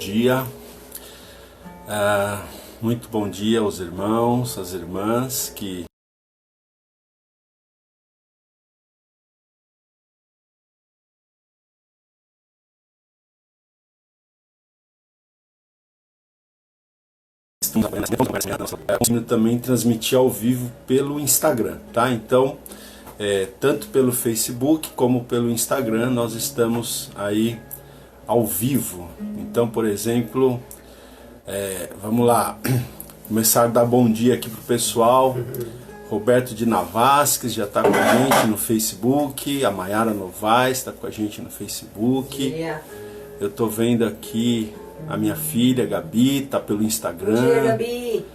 dia. Muito bom dia aos irmãos, às irmãs que estão conseguindo também transmitir ao vivo pelo Instagram, tá? Então, tanto pelo Facebook como pelo Instagram nós estamos aí ao vivo. Então, por exemplo, vamos lá, começar a dar bom dia aqui pro pessoal. Roberto de Navasques já está com a gente no Facebook, a Maiara Novaes está com a gente no Facebook. Eu estou vendo aqui a minha filha Gabi, está pelo Instagram. Bom dia, Gabi.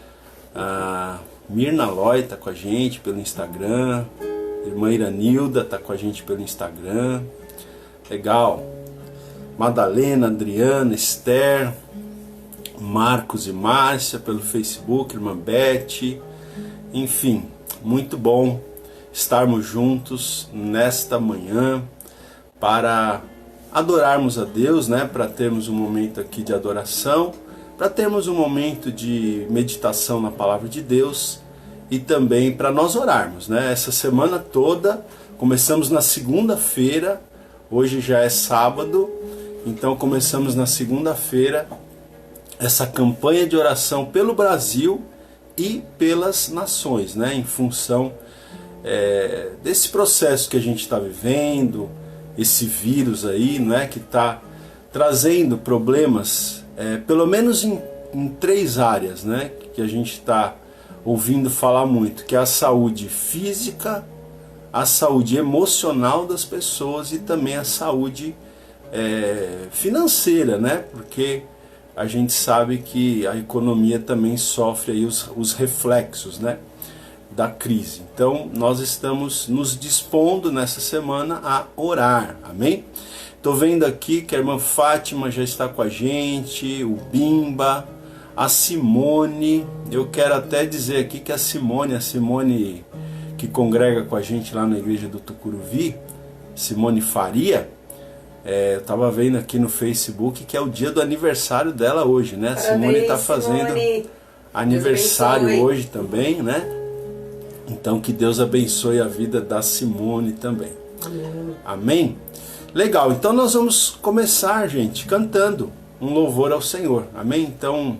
A Mirna Loy está com a gente pelo Instagram. A irmã Iranilda está com a gente pelo Instagram. Legal. Madalena, Adriana, Esther, Marcos e Márcia pelo Facebook, irmã Beth. Enfim, muito bom estarmos juntos nesta manhã para adorarmos a Deus, né? Para termos um momento aqui de adoração, para termos um momento de meditação na palavra de Deus e também para nós orarmos, né? Essa semana toda, começamos na segunda-feira, hoje já é sábado, então começamos na segunda-feira essa campanha de oração pelo Brasil e pelas nações, né? Em função desse processo que a gente está vivendo, esse vírus aí, né? Que está trazendo problemas, pelo menos em 3 áreas, né? Que a gente está ouvindo falar muito, que é a saúde física, a saúde emocional das pessoas e também a saúde financeira, né? Porque a gente sabe que a economia também sofre aí os reflexos, né, da crise. Então nós estamos nos dispondo nessa semana a orar, amém? Estou vendo aqui que a irmã Fátima já está com a gente, o Bimba, a Simone. Eu quero até dizer aqui que a Simone que congrega com a gente lá na igreja do Tucuruvi, Simone Faria, eu estava vendo aqui no Facebook que é o dia do aniversário dela hoje, né? A Simone está fazendo aniversário hoje também, né? Então que Deus abençoe a vida da Simone também. Amém? Legal, então nós vamos começar, gente, cantando um louvor ao Senhor. Amém? Então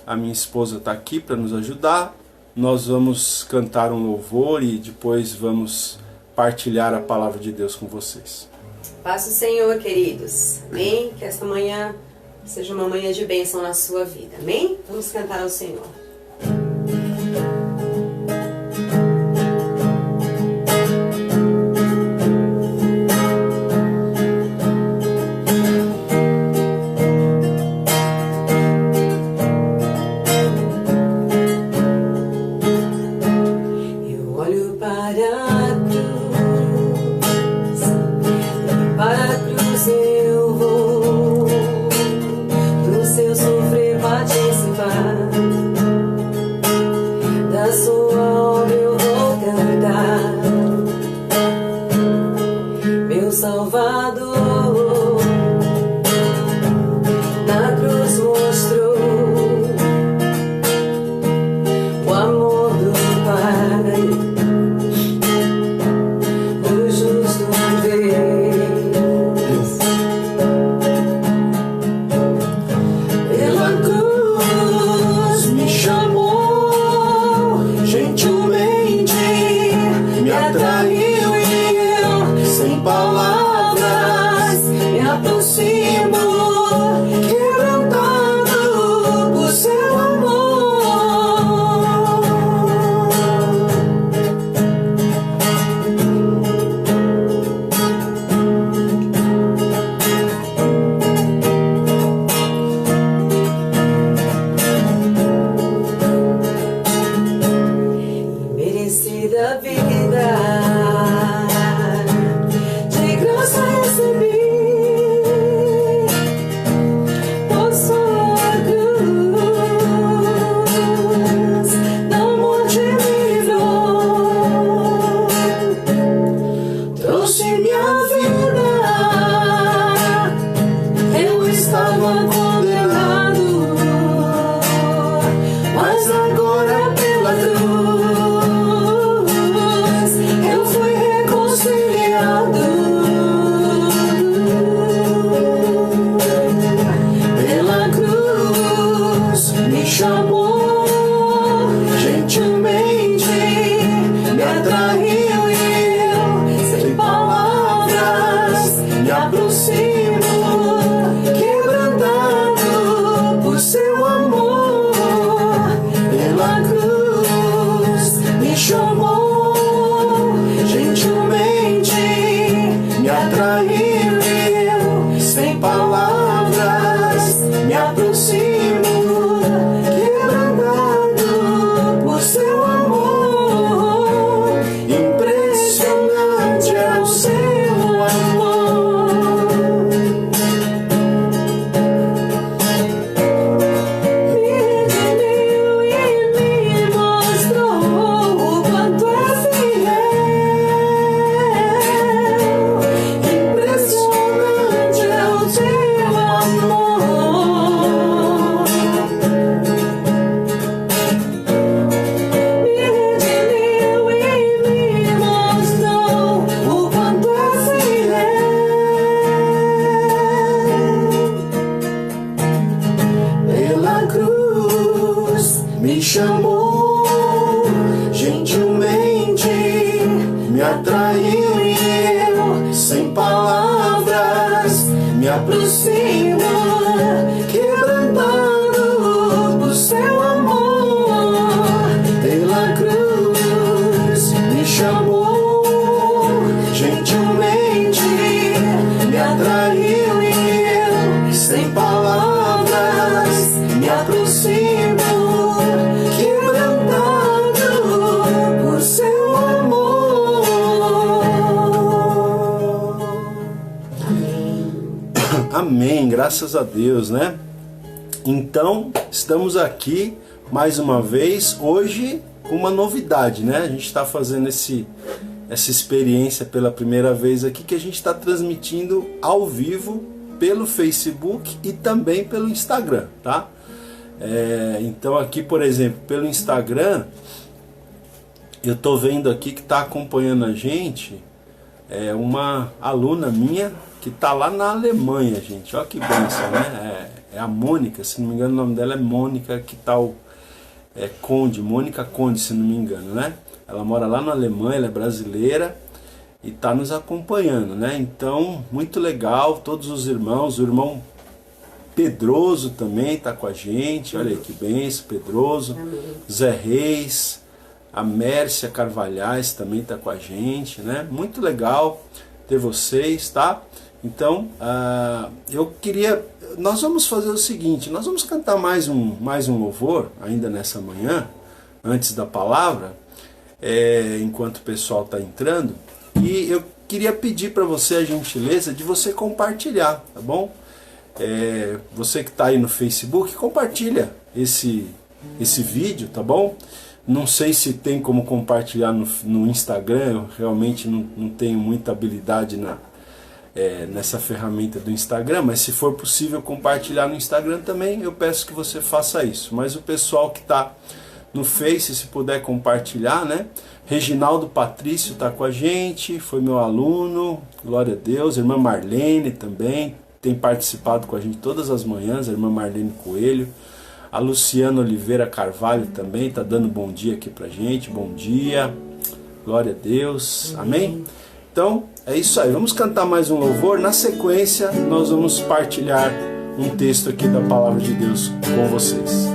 a minha esposa está aqui para nos ajudar. Nós vamos cantar um louvor e depois vamos partilhar a palavra de Deus com vocês. Paz do Senhor, queridos. Amém? Que esta manhã seja uma manhã de bênção na sua vida. Amém? Vamos cantar ao Senhor. Pela me chamou, gentilmente me atraiu e eu, sem palavras, me aproximo, quebrantado por seu amor. Pela cruz me chamou, gentilmente me atraiu e eu, sem palavras, me aproximo, quebrantado por seu amor. Amém. Amém, graças a Deus, né? Então, estamos aqui mais uma vez, hoje com uma novidade, né? A gente está fazendo essa experiência pela primeira vez aqui, que a gente está transmitindo ao vivo pelo Facebook e também pelo Instagram, tá? Então aqui, por exemplo, pelo Instagram, eu tô vendo aqui que tá acompanhando a gente uma aluna minha que tá lá na Alemanha, gente. Olha que bênção, né? É a Mônica, se não me engano o nome dela é Mônica, que tal Conde, Mônica Conde, se não me engano, né? Ela mora lá na Alemanha, ela é brasileira e tá nos acompanhando, né? Então, muito legal, todos os irmãos, o irmão Pedroso também tá com a gente, olha aí que bênção, Pedroso. Amém. Zé Reis, a Mércia Carvalhais também tá com a gente, né? Muito legal ter vocês, tá? Então, nós vamos fazer o seguinte, nós vamos cantar mais um louvor ainda nessa manhã, antes da palavra, enquanto o pessoal está entrando, e eu queria pedir para você a gentileza de você compartilhar, tá bom? Você que está aí no Facebook, compartilha esse vídeo, tá bom? Não sei se tem como compartilhar no Instagram, eu realmente não tenho muita habilidade nessa ferramenta do Instagram, mas se for possível compartilhar no Instagram também, eu peço que você faça isso. Mas o pessoal que está no Face, se puder compartilhar, né? Reginaldo Patrício está com a gente, foi meu aluno, glória a Deus. A irmã Marlene também tem participado com a gente todas as manhãs, a irmã Marlene Coelho. A Luciana Oliveira Carvalho também está dando bom dia aqui pra gente, bom dia, glória a Deus, amém? Então, é isso aí, vamos cantar mais um louvor, na sequência nós vamos partilhar um texto aqui da Palavra de Deus com vocês.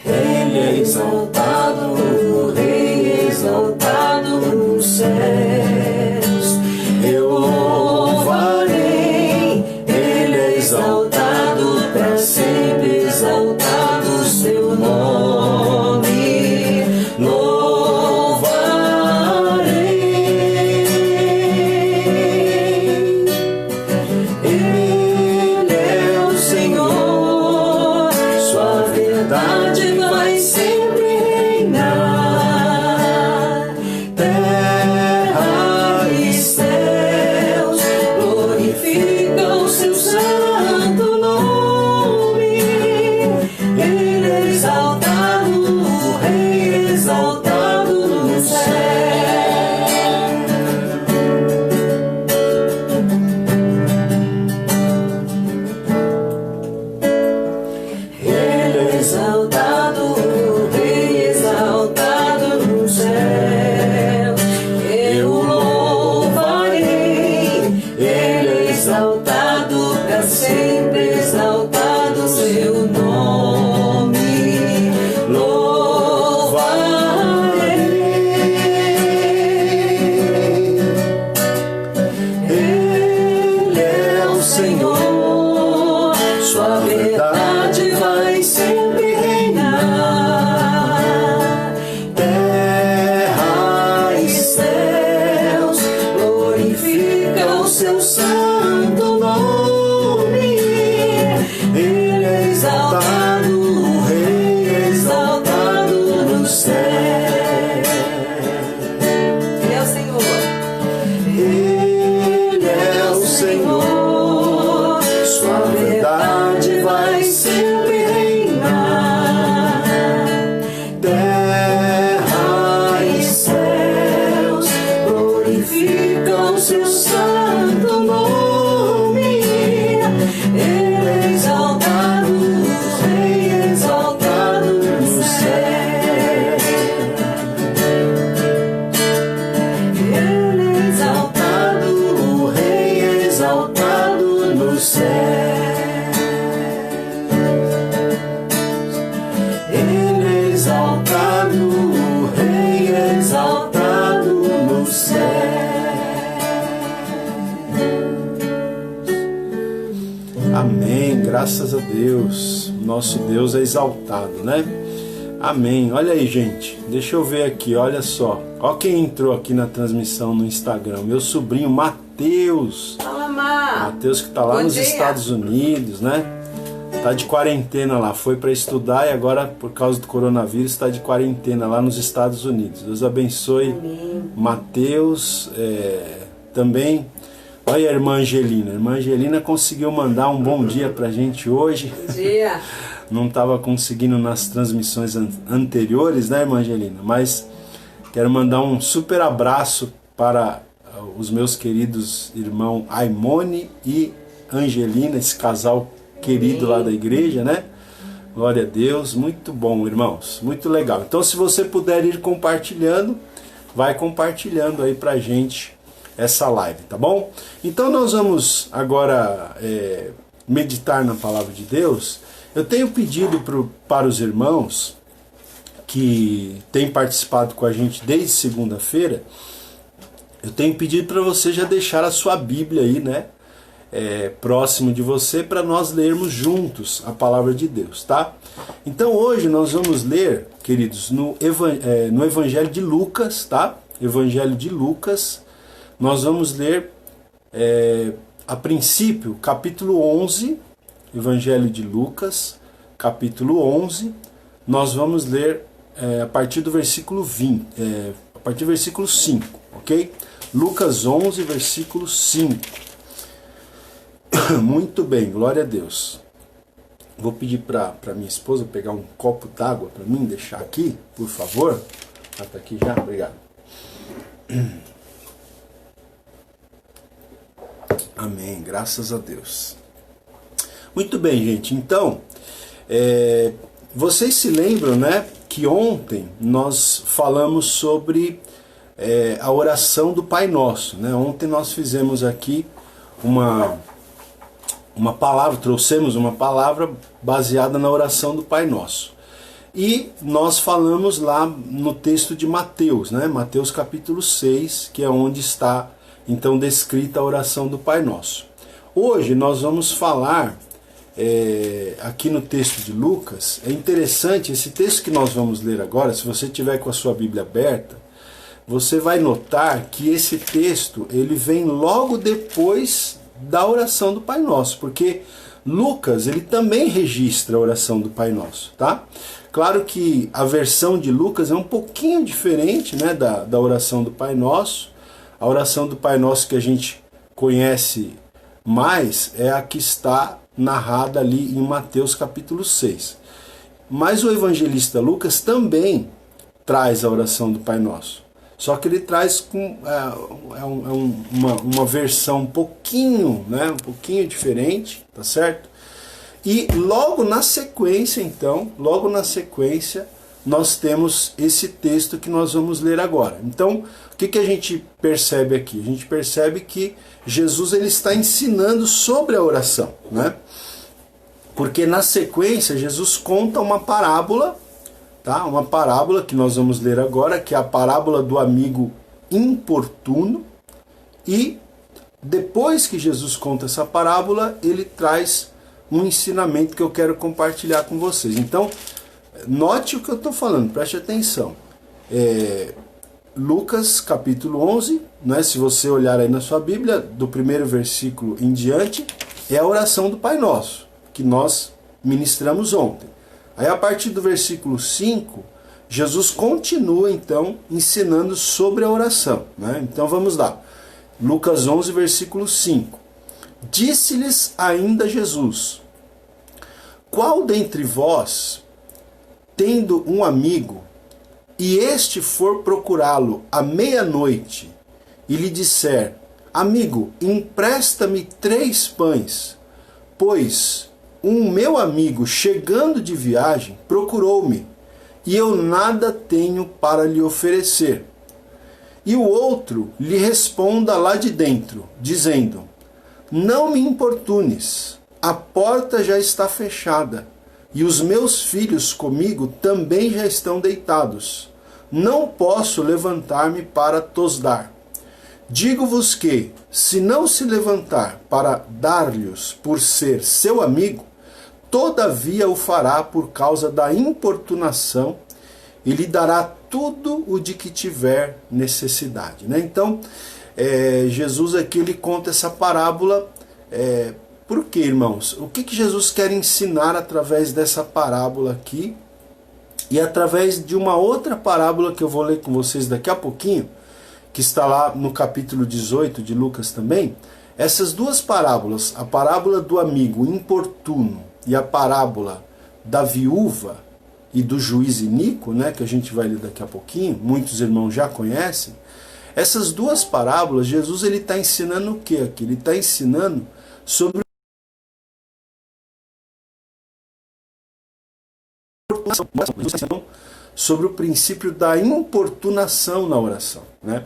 Ele é exaltado, o Rei exaltado nos céus, eu louvarei, Ele é exaltado para sempre, exaltado o seu nome, louvarei. Ele é o Senhor, sua verdade vai sempre reinar. exaltado, o Rei exaltado no céu. Amém, graças a Deus. Nosso Deus é exaltado, né? Amém. Olha aí, gente. Deixa eu ver aqui, olha só. Olha quem entrou aqui na transmissão no Instagram. Meu sobrinho Matheus. Fala, Má. Matheus que tá lá nos Estados Unidos, né? Tá de quarentena lá. Foi para estudar e agora, por causa do coronavírus, está de quarentena lá nos Estados Unidos. Deus abençoe. Matheus. Também. Olha a irmã Angelina. A irmã Angelina conseguiu mandar um bom dia pra gente hoje. Bom dia. Não estava conseguindo nas transmissões anteriores, né, irmã Angelina? Mas quero mandar um super abraço para os meus queridos irmãos Aimone e Angelina, esse casal querido lá da igreja, né? Glória a Deus, muito bom, irmãos, muito legal. Então, se você puder ir compartilhando, vai compartilhando aí pra gente essa live, tá bom? Então, nós vamos agora meditar na palavra de Deus. Eu tenho pedido para os irmãos que têm participado com a gente desde segunda-feira, eu tenho pedido para você já deixar a sua Bíblia aí, né? Próximo de você, para nós lermos juntos a palavra de Deus, tá? Então hoje nós vamos ler, queridos, no Evangelho de Lucas, tá? Evangelho de Lucas, nós vamos ler a princípio capítulo 11, Evangelho de Lucas, capítulo 11, nós vamos ler a partir do versículo 20, a partir do versículo 5, ok? Lucas 11, versículo 5. Muito bem, glória a Deus. Vou pedir para minha esposa pegar um copo d'água para mim, deixar aqui, por favor. Ela está aqui já, obrigado. Amém, graças a Deus. Muito bem, gente, então, vocês se lembram, né, que ontem nós falamos sobre a oração do Pai Nosso, né? Ontem nós fizemos aqui uma palavra, trouxemos uma palavra baseada na oração do Pai Nosso. E nós falamos lá no texto de Mateus, né? Mateus capítulo 6, que é onde está então descrita a oração do Pai Nosso. Hoje nós vamos falar aqui no texto de Lucas. É interessante, esse texto que nós vamos ler agora, se você tiver com a sua Bíblia aberta, você vai notar que esse texto ele vem logo depois da oração do Pai Nosso, porque Lucas ele também registra a oração do Pai Nosso, tá? Claro que a versão de Lucas é um pouquinho diferente, né, da oração do Pai Nosso. A oração do Pai Nosso que a gente conhece mais é a que está narrada ali em Mateus capítulo 6. Mas o evangelista Lucas também traz a oração do Pai Nosso. Só que ele traz com uma versão um pouquinho diferente, tá certo? E logo na sequência, então, nós temos esse texto que nós vamos ler agora. Então, o que a gente percebe aqui? A gente percebe que Jesus ele está ensinando sobre a oração, né? Porque na sequência Jesus conta uma parábola, tá? Uma parábola que nós vamos ler agora, que é a parábola do amigo importuno. E depois que Jesus conta essa parábola, ele traz um ensinamento que eu quero compartilhar com vocês. Então, note o que eu estou falando, preste atenção. Lucas capítulo 11, né, se você olhar aí na sua Bíblia, do primeiro versículo em diante, é a oração do Pai Nosso, que nós ministramos ontem. Aí a partir do versículo 5, Jesus continua então ensinando sobre a oração, né? Então vamos lá. Lucas 11, versículo 5. Disse-lhes ainda Jesus: qual dentre vós, tendo um amigo, e este for procurá-lo à meia-noite, e lhe disser: amigo, empresta-me 3 pães, pois um meu amigo, chegando de viagem, procurou-me, e eu nada tenho para lhe oferecer. E o outro lhe responda lá de dentro, dizendo: não me importunes, a porta já está fechada, e os meus filhos comigo também já estão deitados. Não posso levantar-me para tos dar. Digo-vos que, se não se levantar para dar-lhes por ser seu amigo, todavia o fará por causa da importunação e lhe dará tudo o de que tiver necessidade. Né? Então, Jesus aqui ele conta essa parábola. Por quê, irmãos? O que Jesus quer ensinar através dessa parábola aqui e através de uma outra parábola que eu vou ler com vocês daqui a pouquinho, que está lá no capítulo 18 de Lucas também. Essas duas parábolas, a parábola do amigo importuno e a parábola da viúva e do juiz iníquo, né, que a gente vai ler daqui a pouquinho, muitos irmãos já conhecem. Essas duas parábolas, Jesus ele está ensinando o que aqui? Ele está ensinando sobre o princípio da importunação na oração. Né?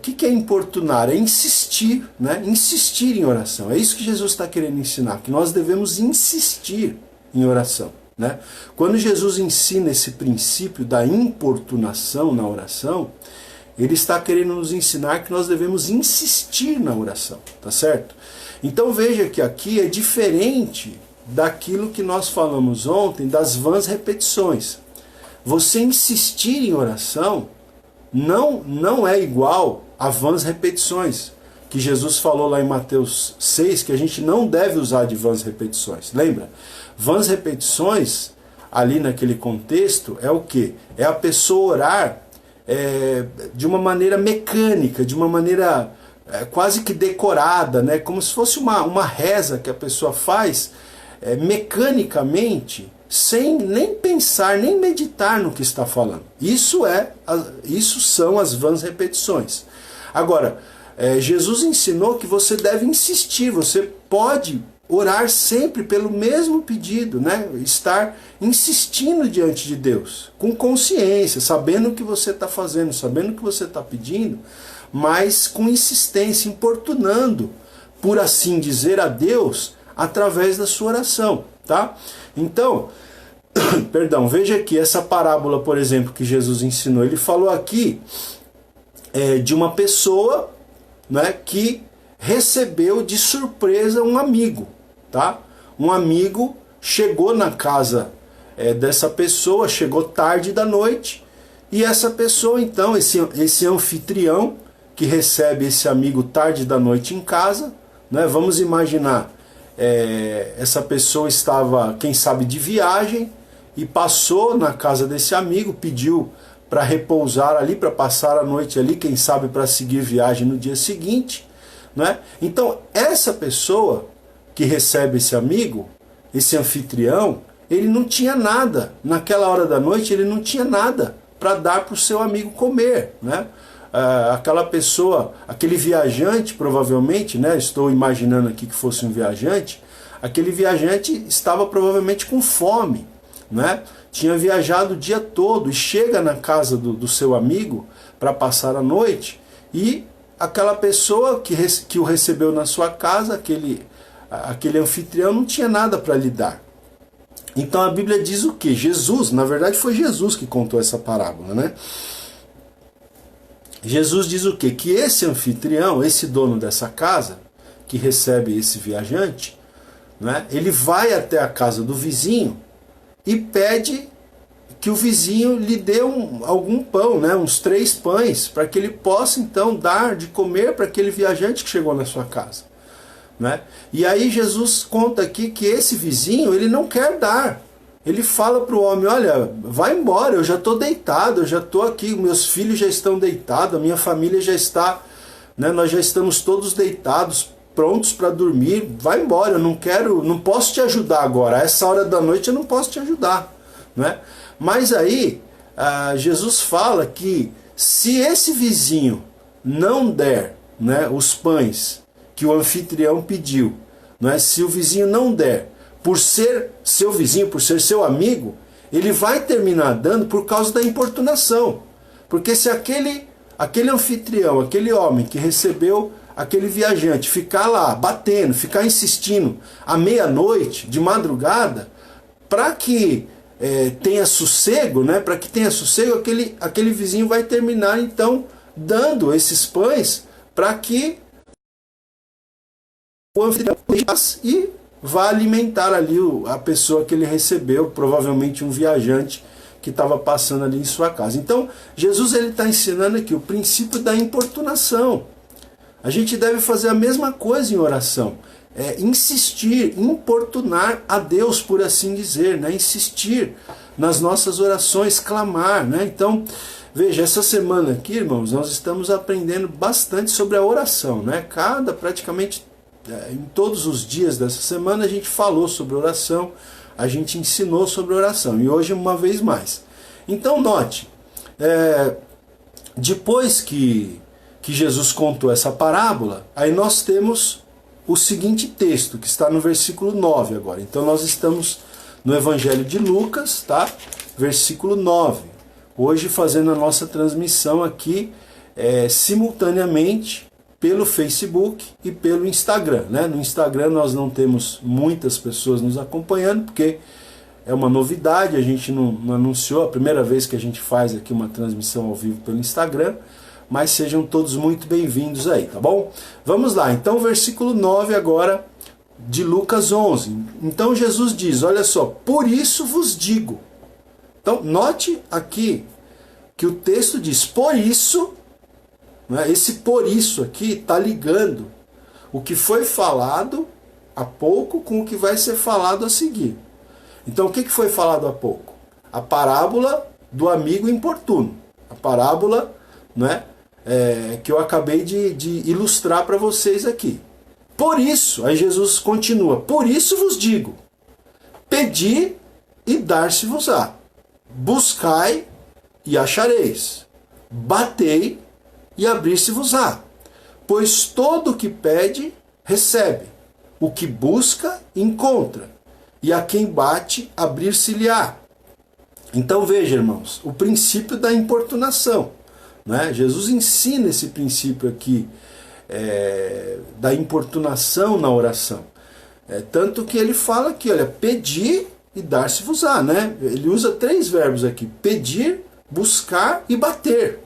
Que é importunar? É insistir, né? Insistir em oração. É isso que Jesus está querendo ensinar, que nós devemos insistir em oração. Né? Quando Jesus ensina esse princípio da importunação na oração, ele está querendo nos ensinar que nós devemos insistir na oração, tá certo? Então veja que aqui é diferente daquilo que nós falamos ontem, das vãs repetições. Você insistir em oração não é igual a vãs repetições, que Jesus falou lá em Mateus 6, que a gente não deve usar de vãs repetições. Lembra? Vãs repetições, ali naquele contexto, é o quê? É a pessoa orar de uma maneira mecânica, de uma maneira quase que decorada, né? Como se fosse uma reza que a pessoa faz mecanicamente, sem nem pensar, nem meditar no que está falando. Isso são as vãs repetições. Agora, Jesus ensinou que você deve insistir, você pode orar sempre pelo mesmo pedido, né? Estar insistindo diante de Deus, com consciência, sabendo o que você está fazendo, sabendo o que você está pedindo, mas com insistência, importunando, por assim dizer, a Deus através da sua oração, tá? Então, perdão, veja aqui essa parábola, por exemplo, que Jesus ensinou. Ele falou aqui de uma pessoa, né, que recebeu de surpresa um amigo, tá? Um amigo chegou na casa dessa pessoa, chegou tarde da noite, e essa pessoa, então, esse anfitrião que recebe esse amigo tarde da noite em casa, né? Vamos imaginar, essa pessoa estava, quem sabe, de viagem e passou na casa desse amigo, pediu para repousar ali, para passar a noite ali, quem sabe para seguir viagem no dia seguinte, né? Então, essa pessoa que recebe esse amigo, esse anfitrião, ele não tinha nada, naquela hora da noite ele não tinha nada para dar para o seu amigo comer, né? Aquela pessoa, aquele viajante, provavelmente, né? Estou imaginando aqui que fosse um viajante, aquele viajante estava provavelmente com fome, né? Tinha viajado o dia todo e chega na casa do seu amigo para passar a noite, e aquela pessoa que o recebeu na sua casa, aquele anfitrião, não tinha nada para lhe dar. Então a Bíblia diz o quê? Jesus, na verdade foi Jesus que contou essa parábola, né? Jesus diz o quê? Que esse anfitrião, esse dono dessa casa, que recebe esse viajante, né, ele vai até a casa do vizinho e pede que o vizinho lhe dê algum pão, né, uns 3 pães, para que ele possa então dar de comer para aquele viajante que chegou na sua casa. Né? E aí Jesus conta aqui que esse vizinho, ele não quer dar. Ele fala para o homem: olha, vai embora, eu já estou deitado, eu já estou aqui, meus filhos já estão deitados, a minha família já está, né, nós já estamos todos deitados, prontos para dormir, vai embora, eu não posso te ajudar agora, a essa hora da noite eu não posso te ajudar. Né? Mas aí, Jesus fala que se esse vizinho não der, né, os pães que o anfitrião pediu, né, se o vizinho não der, por ser seu vizinho, por ser seu amigo, ele vai terminar dando por causa da importunação. Porque se aquele anfitrião, aquele homem que recebeu aquele viajante, ficar lá batendo, ficar insistindo à meia-noite, de madrugada, para que tenha sossego, né? Para que tenha sossego, aquele vizinho vai terminar então dando esses pães para que o anfitrião e vá alimentar ali a pessoa que ele recebeu, provavelmente um viajante que estava passando ali em sua casa. Então, Jesus está ensinando aqui o princípio da importunação. A gente deve fazer a mesma coisa em oração. Insistir, importunar a Deus, por assim dizer, né? Insistir nas nossas orações, clamar, né? Então, veja, essa semana aqui, irmãos, nós estamos aprendendo bastante sobre a oração, né? Praticamente em todos os dias dessa semana a gente falou sobre oração, a gente ensinou sobre oração, e hoje uma vez mais. Então note, depois que Jesus contou essa parábola, aí nós temos o seguinte texto, que está no versículo 9 agora. Então nós estamos no Evangelho de Lucas, tá? Versículo 9. Hoje fazendo a nossa transmissão aqui simultaneamente pelo Facebook e pelo Instagram, né? No Instagram nós não temos muitas pessoas nos acompanhando, porque é uma novidade, a gente não anunciou, a primeira vez que a gente faz aqui uma transmissão ao vivo pelo Instagram, mas sejam todos muito bem-vindos aí, tá bom? Vamos lá, então versículo 9 agora de Lucas 11. Então Jesus diz, olha só, por isso vos digo. Então note aqui que o texto diz, por isso, né, esse por isso aqui está ligando o que foi falado há pouco com o que vai ser falado a seguir. Então o que foi falado há pouco? A parábola do amigo importuno. A parábola, né, que eu acabei de ilustrar para vocês aqui. Por isso, aí Jesus continua, por isso vos digo, pedi e dar-se-vos-á, buscai e achareis, batei e abrir-se-vos-á, pois todo o que pede, recebe, o que busca, encontra, e a quem bate, abrir-se-lhe-á. Então veja, irmãos, o princípio da importunação, né? Jesus ensina esse princípio aqui da importunação na oração. Tanto que ele fala aqui, olha, pedir e dar-se-vos-á, né? Ele usa 3 verbos aqui, pedir, buscar e bater,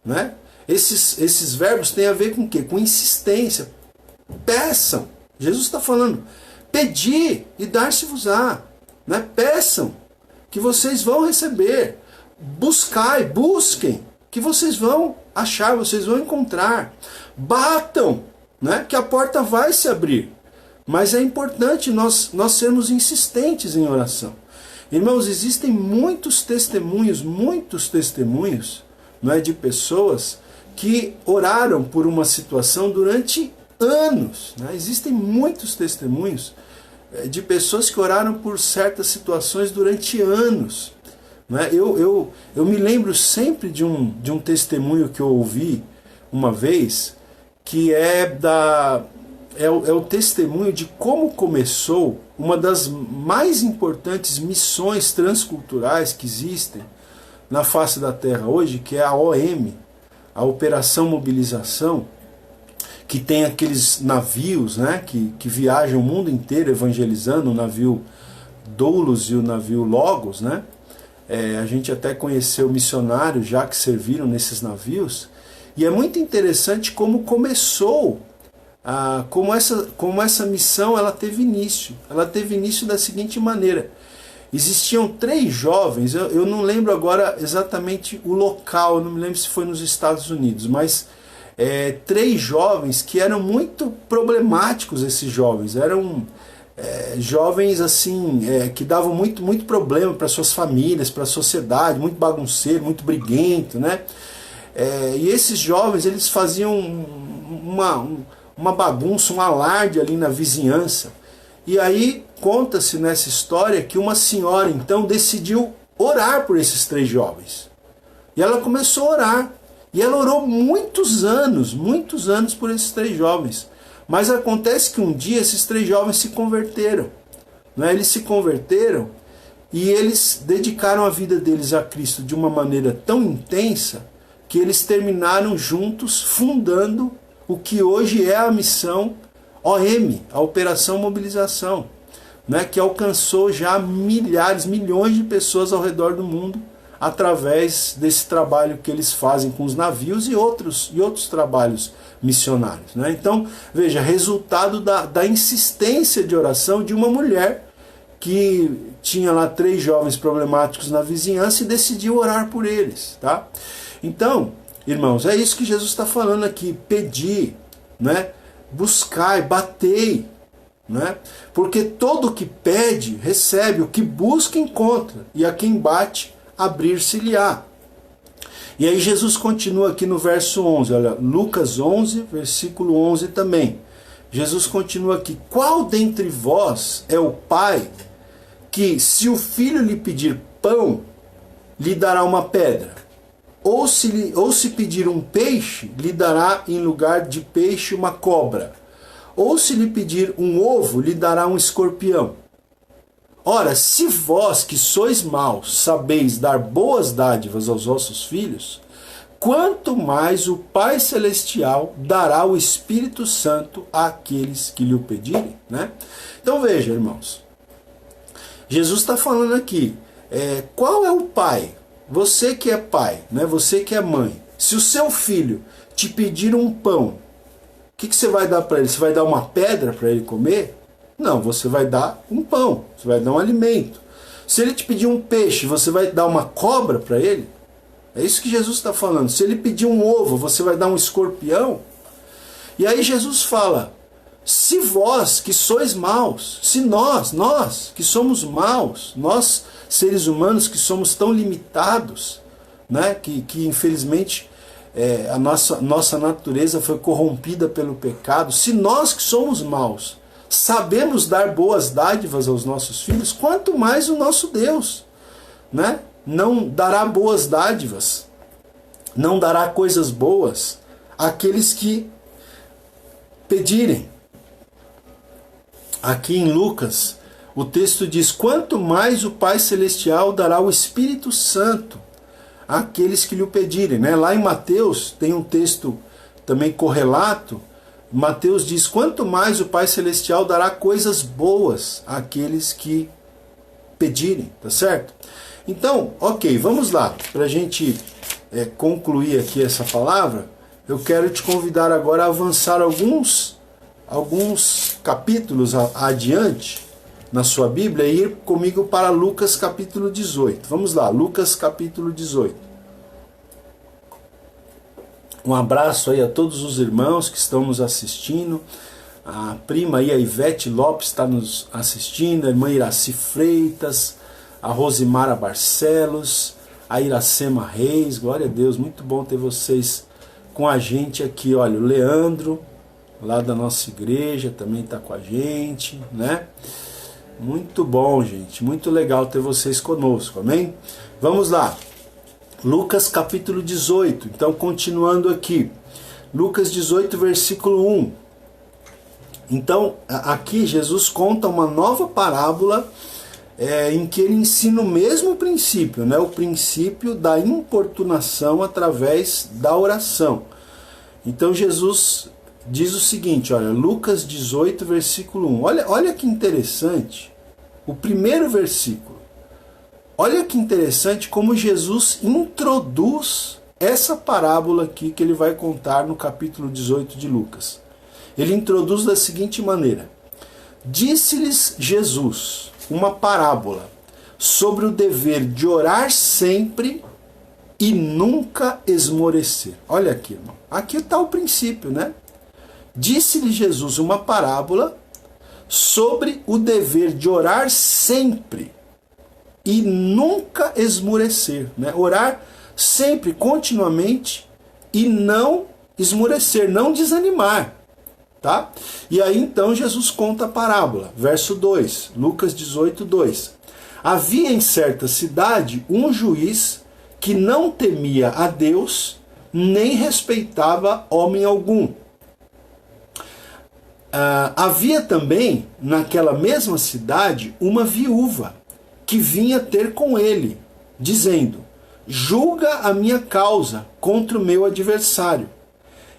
né? Esses verbos têm a ver com o quê? Com insistência. Peçam. Jesus está falando, pedir e dar-se-vos-á, né? Peçam, que vocês vão receber. Buscai, busquem, que vocês vão achar, vocês vão encontrar. Batam, né? Que a porta vai se abrir. Mas é importante nós sermos insistentes em oração. Irmãos, existem muitos testemunhos, não é, de pessoas que oraram por uma situação durante anos. Né? Existem muitos testemunhos de pessoas que oraram por certas situações durante anos. Né? Eu me lembro sempre de um testemunho que eu ouvi uma vez, que é o testemunho de como começou uma das mais importantes missões transculturais que existem na face da Terra hoje, que é a OM, a Operação Mobilização, que tem aqueles navios, né, que viajam o mundo inteiro evangelizando, o navio Doulos e o navio Logos, né? A gente até conheceu missionários já que serviram nesses navios, e é muito interessante como começou, como essa missão ela teve início. Ela teve início da seguinte maneira: existiam 3 jovens, eu não lembro agora exatamente o local, eu não me lembro se foi nos Estados Unidos, mas 3 jovens que eram muito problemáticos. Esses jovens eram jovens assim, que davam muito problema para suas famílias, para a sociedade, muito bagunceiro, muito briguento, né? E esses jovens, eles faziam uma bagunça, um alarde ali na vizinhança. E aí conta-se nessa história que uma senhora então decidiu orar por esses 3 jovens. E ela começou a orar. E ela orou muitos anos por esses 3 jovens. Mas acontece que um dia esses 3 jovens se converteram. Né? Eles se converteram e eles dedicaram a vida deles a Cristo de uma maneira tão intensa que eles terminaram juntos fundando o que hoje é a missão OM, a Operação Mobilização. né, que alcançou já milhares, milhões de pessoas ao redor do mundo através desse trabalho que eles fazem com os navios e outros trabalhos missionários, né? Então, veja, resultado da insistência de oração de uma mulher que tinha lá 3 jovens problemáticos na vizinhança e decidiu orar por eles, tá? Então, irmãos, é isso que Jesus está falando aqui: pedir, né? Buscai, batei, né? Porque todo que pede, recebe, o que busca, encontra, e a quem bate, abrir-se-lhe-á. E aí Jesus continua aqui no verso 11, olha, Lucas 11, versículo 11 também. Jesus continua aqui: qual dentre vós é o pai que, se o filho lhe pedir pão, lhe dará uma pedra? Ou se pedir um peixe, lhe dará em lugar de peixe uma cobra? Ou se lhe pedir um ovo, lhe dará um escorpião? Ora, se vós que sois maus sabeis dar boas dádivas aos vossos filhos, quanto mais o Pai Celestial dará o Espírito Santo àqueles que lhe o pedirem, né? Então veja, irmãos, Jesus está falando aqui, qual é o pai? Você que é pai, né? Você que é mãe, se o seu filho te pedir um pão, o que você vai dar para ele? Você vai dar uma pedra para ele comer? Não, você vai dar um pão, você vai dar um alimento. Se ele te pedir um peixe, você vai dar uma cobra para ele? É isso que Jesus está falando. Se ele pedir um ovo, você vai dar um escorpião? E aí Jesus fala: se vós que sois maus, se nós que somos maus, nós seres humanos que somos tão limitados, né, que infelizmente a nossa natureza foi corrompida pelo pecado, se nós que somos maus sabemos dar boas dádivas aos nossos filhos, quanto mais o nosso Deus, né, não dará boas dádivas, não dará coisas boas àqueles que pedirem. Aqui em Lucas, o texto diz: quanto mais o Pai Celestial dará o Espírito Santo àqueles que lhe o pedirem, né? Lá em Mateus tem um texto também correlato. Mateus diz: quanto mais o Pai Celestial dará coisas boas àqueles que pedirem, tá certo? Então, ok, vamos lá. Para a gente concluir aqui essa palavra, eu quero te convidar agora a avançar alguns capítulos adiante na sua Bíblia e ir comigo para Lucas capítulo 18. Vamos lá, Lucas capítulo 18. Um abraço aí a todos os irmãos que estão nos assistindo. A prima aí, a Ivete Lopes, está nos assistindo. A irmã Iraci Freitas, a Rosimara Barcelos, a Iracema Reis. Glória a Deus, muito bom ter vocês com a gente aqui. Olha, o Leandro, lá da nossa igreja, também está com a gente, né? Muito bom, gente. Muito legal ter vocês conosco, amém? Vamos lá. Lucas capítulo 18, então continuando aqui, Lucas 18 versículo 1, então aqui Jesus conta uma nova parábola em que ele ensina o mesmo princípio, né? O princípio da importunação através da oração. Então Jesus diz o seguinte, olha, Lucas 18 versículo 1, olha que interessante, o primeiro versículo. Olha que interessante como Jesus introduz essa parábola aqui que ele vai contar no capítulo 18 de Lucas. Ele introduz da seguinte maneira: disse-lhes Jesus uma parábola sobre o dever de orar sempre e nunca esmorecer. Olha aqui, irmão. Aqui está o princípio, né? Disse-lhe Jesus uma parábola sobre o dever de orar sempre e nunca esmorecer, né? Orar sempre, continuamente, e não esmorecer, não desanimar, tá? E aí então Jesus conta a parábola, verso 2, Lucas 18, 2. Havia em certa cidade um juiz que não temia a Deus, nem respeitava homem algum. Havia também, naquela mesma cidade, uma viúva, que vinha ter com ele, dizendo: julga a minha causa contra o meu adversário.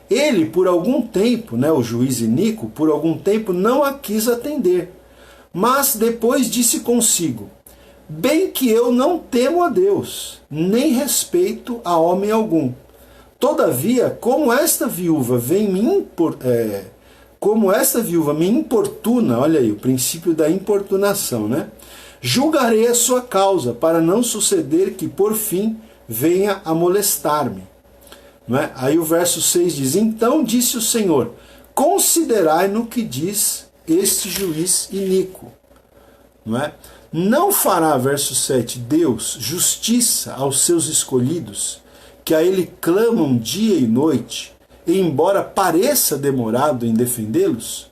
Ele, por algum tempo, né, o juiz iníquo, por algum tempo não a quis atender, Mas depois disse consigo: bem que eu não temo a Deus, nem respeito a homem algum. Todavia, como esta viúva me importuna, olha aí, o princípio da importunação, né? Julgarei a sua causa, para não suceder que, por fim, venha a molestar-me. Não é? Aí o verso 6 diz: então disse o Senhor: considerai no que diz este juiz iníquo. Não é? Não fará, verso 7, Deus justiça aos seus escolhidos, que a ele clamam dia e noite, e embora pareça demorado em defendê-los?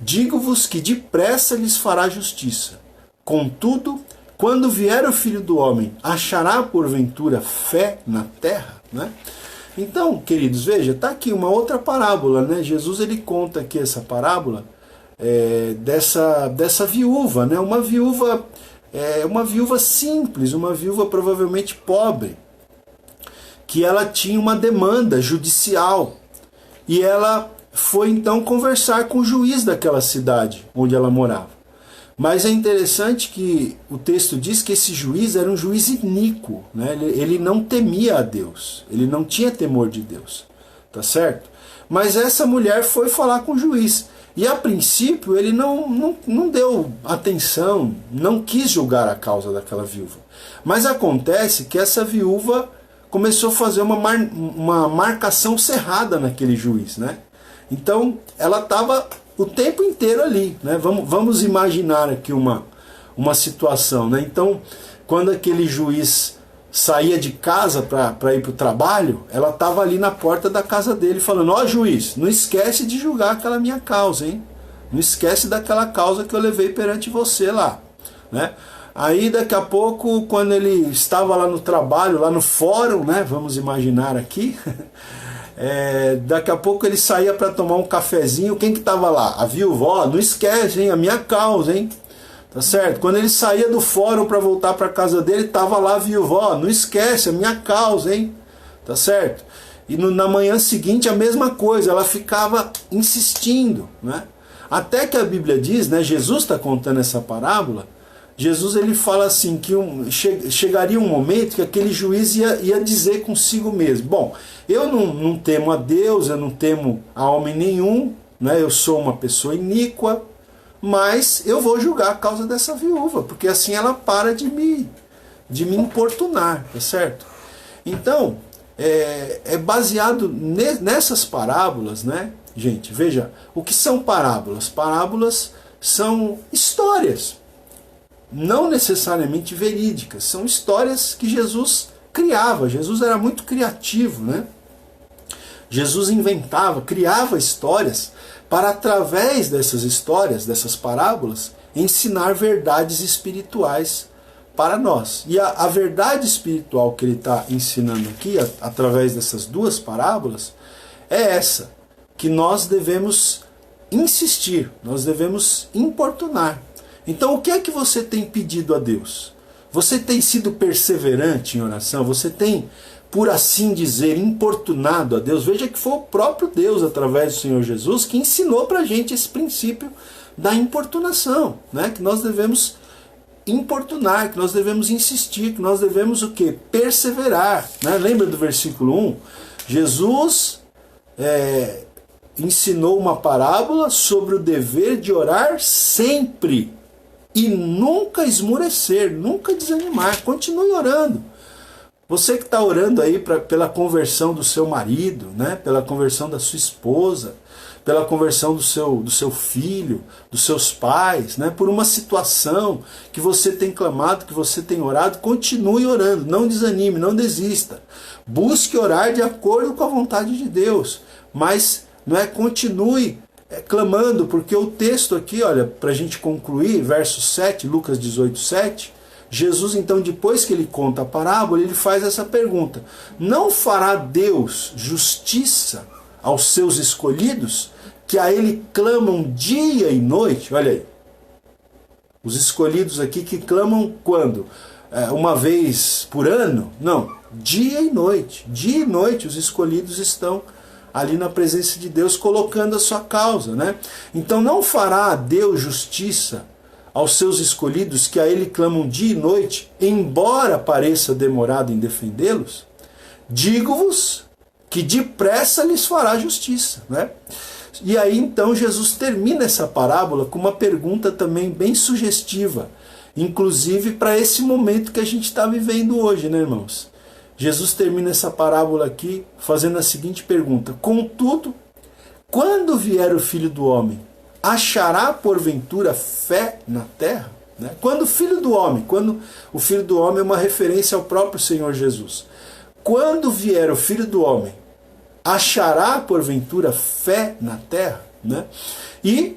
Digo-vos que depressa lhes fará justiça. Contudo, quando vier o Filho do Homem, achará porventura fé na terra? Né? Então, queridos, veja, está aqui uma outra parábola, né? Jesus ele conta aqui essa parábola dessa viúva, né? Uma viúva simples, uma viúva provavelmente pobre, que ela tinha uma demanda judicial e ela foi então conversar com o juiz daquela cidade onde ela morava. Mas é interessante que o texto diz que esse juiz era um juiz iníquo, né? Ele não temia a Deus, ele não tinha temor de Deus, tá certo? Mas essa mulher foi falar com o juiz, e a princípio ele não deu atenção, não quis julgar a causa daquela viúva. Mas acontece que essa viúva começou a fazer uma marcação cerrada naquele juiz, né? Então ela estava o tempo inteiro ali, né? Vamos imaginar aqui uma situação, né? Então, quando aquele juiz saía de casa para ir para o trabalho, ela estava ali na porta da casa dele falando: ó, juiz, não esquece de julgar aquela minha causa, hein? Não esquece daquela causa que eu levei perante você lá, né? Aí daqui a pouco, quando ele estava lá no trabalho, lá no fórum, né? Vamos imaginar aqui. Daqui a pouco ele saía para tomar um cafezinho. Quem que estava lá? A viúva. Ó, não esquece, hein? A minha causa, hein? Tá certo? Quando ele saía do fórum para voltar para casa dele, estava lá a viúva. Ó, não esquece, a minha causa, hein? Tá certo? E na manhã seguinte a mesma coisa. Ela ficava insistindo, né? Até que a Bíblia diz, né? Jesus está contando essa parábola. Jesus ele fala assim que chegaria um momento que aquele juiz ia dizer consigo mesmo: bom, eu não temo a Deus, eu não temo a homem nenhum, né? Eu sou uma pessoa iníqua, mas eu vou julgar a causa dessa viúva, porque assim ela para de me importunar, tá certo? Então, é baseado nessas parábolas, né? Gente, veja, o que são parábolas? Parábolas são histórias, não necessariamente verídicas, são histórias que Jesus criava. Jesus era muito criativo, né? Jesus inventava, criava histórias para, através dessas histórias, dessas parábolas, ensinar verdades espirituais para nós. E a verdade espiritual que ele está ensinando aqui, através dessas duas parábolas, é essa, que nós devemos insistir, nós devemos importunar. Então, o que é que você tem pedido a Deus? Você tem sido perseverante em oração? Você tem, por assim dizer, importunado a Deus? Veja que foi o próprio Deus, através do Senhor Jesus, que ensinou para a gente esse princípio da importunação, né? Que nós devemos importunar, que nós devemos insistir, que nós devemos o quê? Perseverar, né? Lembra do versículo 1? Jesus ensinou uma parábola sobre o dever de orar sempre e nunca esmorecer, nunca desanimar. Continue orando. Você que está orando aí pela conversão do seu marido, né? Pela conversão da sua esposa, pela conversão do seu filho, dos seus pais, né? Por uma situação que você tem clamado, que você tem orado, continue orando, não desanime, não desista. Busque orar de acordo com a vontade de Deus, mas continue clamando, porque o texto aqui, olha, para a gente concluir, verso 7, Lucas 18, 7, Jesus então, depois que ele conta a parábola, ele faz essa pergunta: não fará Deus justiça aos seus escolhidos, que a ele clamam dia e noite? Olha aí, os escolhidos aqui que clamam quando? Uma vez por ano? Não, dia e noite. Dia e noite os escolhidos estão ali na presença de Deus, colocando a sua causa, né? Então não fará Deus justiça aos seus escolhidos que a ele clamam dia e noite, embora pareça demorado em defendê-los, digo-vos que depressa lhes fará justiça, né? E aí então Jesus termina essa parábola com uma pergunta também bem sugestiva, inclusive para esse momento que a gente está vivendo hoje, né, irmãos? Jesus termina essa parábola aqui fazendo a seguinte pergunta: contudo, quando vier o Filho do Homem, achará porventura fé na terra? Né? Quando o Filho do Homem é uma referência ao próprio Senhor Jesus. Quando vier o Filho do Homem, achará porventura fé na terra? Né? E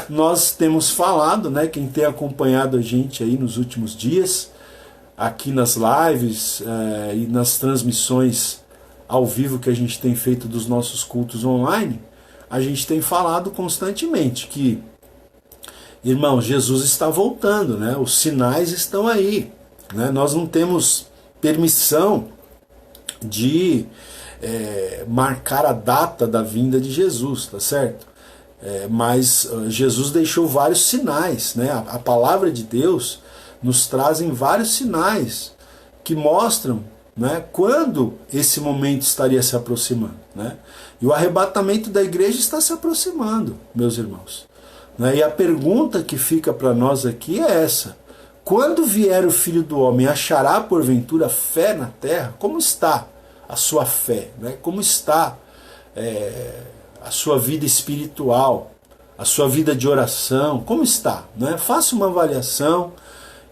nós temos falado, né, quem tem acompanhado a gente aí nos últimos dias, aqui nas lives e nas transmissões ao vivo que a gente tem feito dos nossos cultos online, a gente tem falado constantemente que, irmão, Jesus está voltando, né? Os sinais estão aí, né? Nós não temos permissão de marcar a data da vinda de Jesus, tá certo? Mas Jesus deixou vários sinais, né? A palavra de Deus nos trazem vários sinais que mostram, né, quando esse momento estaria se aproximando, né? E o arrebatamento da igreja está se aproximando, meus irmãos, né? E a pergunta que fica para nós aqui é essa: quando vier o Filho do Homem, achará porventura fé na terra? Como está a sua fé, né? Como está a sua vida espiritual, a sua vida de oração? Como está, né? Faça uma avaliação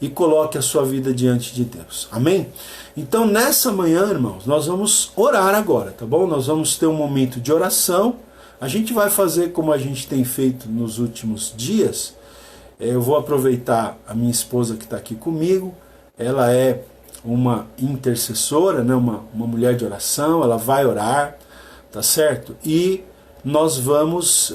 e coloque a sua vida diante de Deus. Amém? Então, nessa manhã, irmãos, nós vamos orar agora, tá bom? Nós vamos ter um momento de oração. A gente vai fazer como a gente tem feito nos últimos dias. Eu vou aproveitar a minha esposa que está aqui comigo. Ela é uma intercessora, né? uma mulher de oração. Ela vai orar, tá certo? E nós vamos